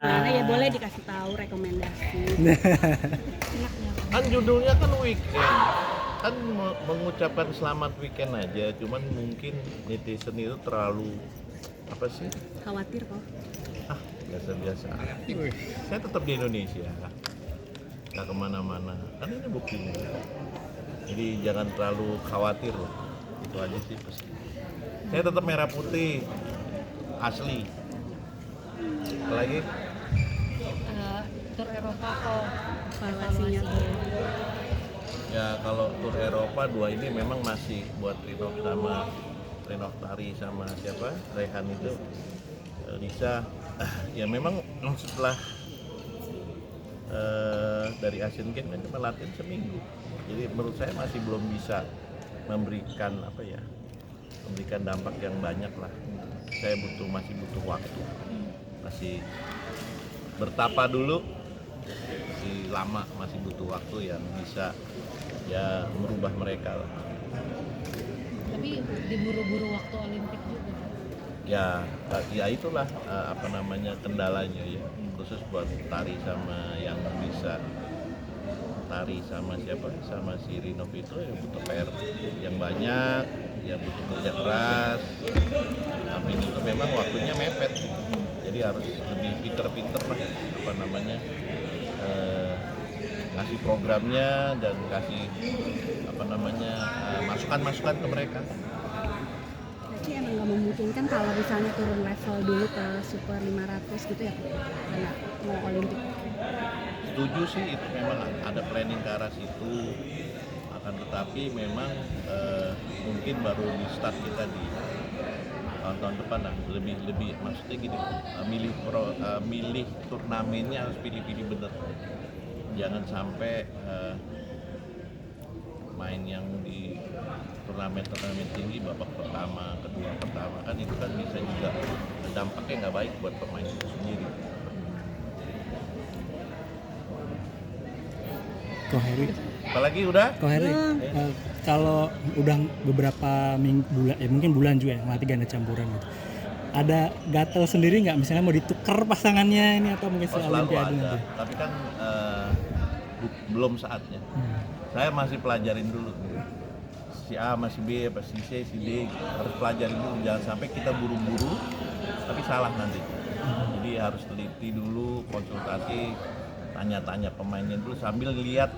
Mana ya boleh dikasih tahu rekomendasi. Enaknya. Kan judulnya kan weekend, kan mengucapkan selamat weekend aja, cuman mungkin netizen itu terlalu apa sih? Khawatir kok. Biasa-biasa. Saya tetap di Indonesia, nggak kemana-mana. Kan ini buktinya. Jadi jangan terlalu khawatir loh. Itu aja sih pesan. Saya tetap merah putih asli. Apalagi Tur Eropa kok Evaluasinya tuh. ya kalau tur Eropa dua ini memang masih buat Rinov Tari sama siapa Rehan itu Lisa ya memang setelah dari Asian Games kan cuma latihan seminggu, jadi menurut saya masih belum bisa memberikan dampak yang banyak lah. Saya masih butuh waktu, masih bertapa dulu, masih butuh waktu yang bisa ya merubah mereka lah. tapi diburu-buru waktu Olimpik juga. Ya itulah kendalanya ya, khusus buat Tari sama yang bisa Tari sama si Rinov itu ya butuh PR yang banyak, ya butuh kerja keras. Tapi itu memang waktunya mepet, jadi harus lebih pinter-pinter lah ngasih programnya dan kasih masukan-masukan ke mereka. Berarti emang nggak memungkinkan kalau misalnya turun level dulu ke Super 500 gitu ya, kayak mau Olimpik. Setuju sih, itu memang ada planning ke arah situ, akan tetapi memang mungkin baru di start kita di tahun-tahun depan lah, lebih maksudnya gini, milih turnamennya harus pilih-pilih bener, jangan sampai main yang di turnamen tinggi babak pertama, kedua kan itu kan bisa juga dampaknya nggak baik buat pemain itu sendiri. Ko Heri, Apalagi udah? kalau udah beberapa bulan, mungkin bulan juga ya ngelatih ganda campuran gitu, ada gatel sendiri nggak misalnya mau ditukar pasangannya ini atau mungkin soal Selalu Olimpiade ada, nanti? tapi kan belum saatnya. Saya masih pelajarin dulu. Si A, si B, si C, si D harus pelajarin dulu. Jangan sampai kita buru-buru, tapi salah nanti. Jadi harus teliti dulu, konsultasi, tanya-tanya pemainnya dulu sambil lihat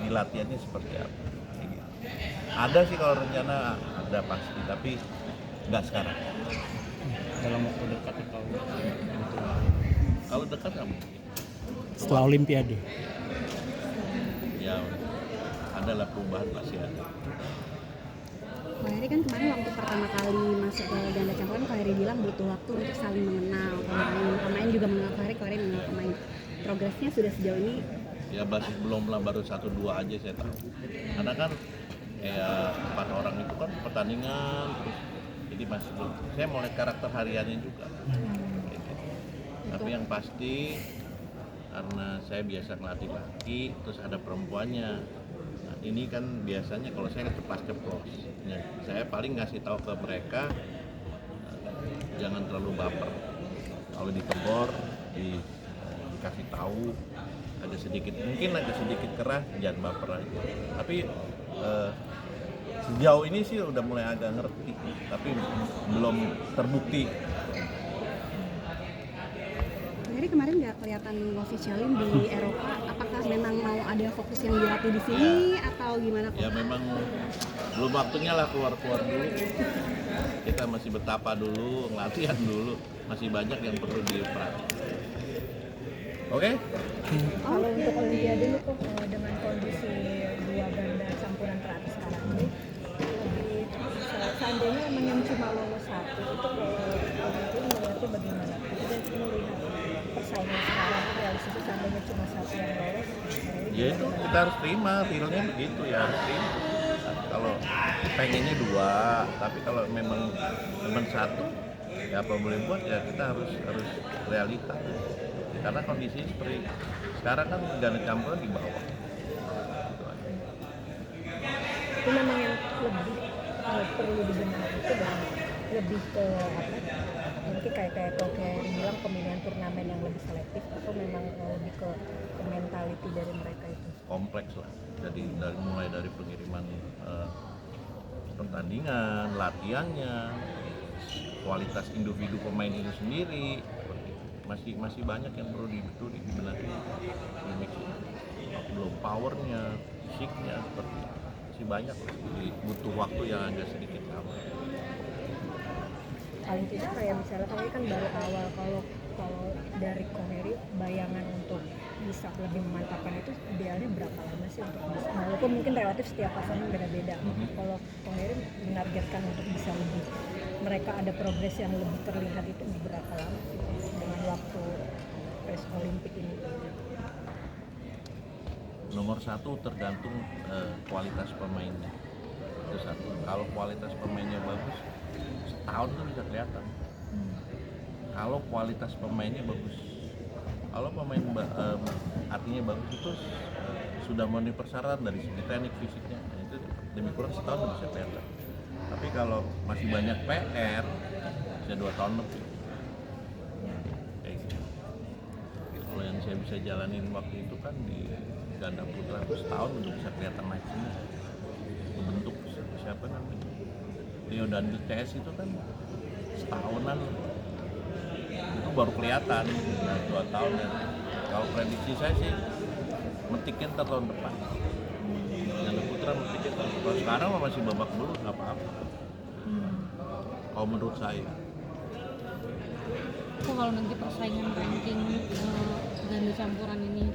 di latihannya seperti apa. Gitu. Ada sih kalau rencana, ada pasti, tapi nggak sekarang. Dalam waktu dekat atau Kalau dekat nggak mungkin. setelah Olimpiade? Ya, adalah perubahan pasti ada. Ko Heri kan kemarin waktu pertama kali masuk ke ganda campuran, Ko Heri bilang butuh waktu untuk saling mengenal pemain juga mengenal Ko Heri mengenal pemain. Progresnya sudah sejauh ini? Ya belum lah, baru 1-2 aja saya tahu. Karena kan kayak 4 orang itu kan pertandingan terus, jadi masih belum. Saya mau lihat karakter hariannya juga. Kayak gitu. Tapi yang pasti karena saya biasa ngelatih laki, terus ada perempuannya. Nah, ini kan biasanya kalau saya ceplos. Ya, saya paling ngasih tahu ke mereka jangan terlalu baper. Kalau ditegur, dikasih tahu, mungkin ada sedikit keras, jangan baper aja. Tapi sejauh ini sih udah mulai agak ngerti, tapi belum terbukti. Jadi kemarin nggak kelihatan officialin di Eropa, apakah memang mau ada fokus yang dilatih di sini atau gimana? Ya memang belum waktunya lah keluar dulu. Kita masih bertapa dulu, latihan dulu, masih banyak yang perlu diperhatikan. Oke? Kalau untuk Olimpiade lu kok dengan kondisi dua ganda campuran teratas sekarang ini lebih seandainya memang yang cuma lolos satu itu itu melihatnya bagaimana? Kita melihat persaingan sekarang realistis seandainya cuma satu yang lolos. Ya itu kita harus terima, realnya begitu ya, harus terima. Nah, kalau pengennya 2, tapi kalau memang satu, ya apa boleh buat, ya kita harus realita. Karena kondisinya seperti sekarang kan ganda campuran di bawah. Itu memang yang lebih perlu dibenahi itu dan lebih ke mungkin kayak Coach Heri bilang pemilihan turnamen yang lebih selektif atau memang lebih ke mentality dari mereka itu? Kompleks lah, jadi mulai dari pengiriman pertandingan, latihannya, kualitas individu pemain itu sendiri, seperti itu. Masih banyak yang perlu dibenahi, belum powernya, fisiknya, seperti itu. Masih banyak lah, jadi butuh waktu yang agak sedikit lama. Paling tidak kayak misalnya kami kan baru awal, kalau dari Koheri bayangan untuk bisa lebih memantapkan itu idealnya berapa lama sih untuk bisa, walaupun mungkin relatif setiap pasangan beda-beda. Kalau Koheri menargetkan untuk bisa lebih, mereka ada progres yang lebih terlihat itu berapa lama sih dengan waktu Paris Olimpik ini? Nomor satu tergantung kualitas pemainnya, itu satu. Kalau kualitas pemainnya bagus, setahun tuh bisa kelihatan. Kalau kualitas pemainnya bagus, kalau pemain artinya bagus itu sudah memenuhi persyaratan dari segi teknik fisiknya, itu lebih kurang setahun udah bisa kelihatan. Tapi kalau masih banyak PR, bisa 2 tahun lebih. Kayak gitu. Kalau yang saya bisa jalanin waktu itu kan di ganda putra itu setahun udah bisa kelihatan naik semua. Bentuk siapa namanya? Rio dan CS itu kan setahunan itu baru kelihatan. Nah, 2 tahun ya. Kalau prediksi saya sih metikin tahun depan. Ganda putra metikin tahun depan. Kalau sekarang masih babak belur nggak apa-apa. Kalau menurut saya. Kalau nanti persaingan ranking ganda campuran ini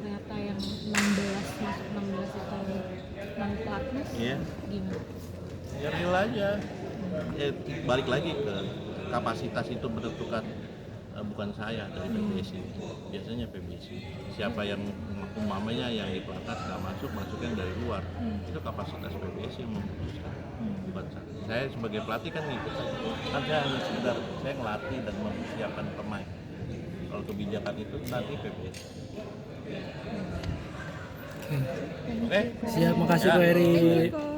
ternyata yang 16 masuk 16 atau 6 pelatnas, Iya. gimana? Ya real aja. Balik lagi ke kapasitas itu menentukan, bukan saya dari PBSI. Biasanya PBSI. Siapa yang umpamanya yang di pelatnas nggak masuknya dari luar. Itu kapasitas PBSI yang memutuskan. Bukan saya. Saya sebagai pelatih kan ngikut aja. Kan saya hanya sekedar saya ngelatih dan mempersiapkan pemain. Kalau kebijakan itu nanti PBSI. Oke. Oke. Siap, makasih Ya. Ko Heri. Thank you, Ko.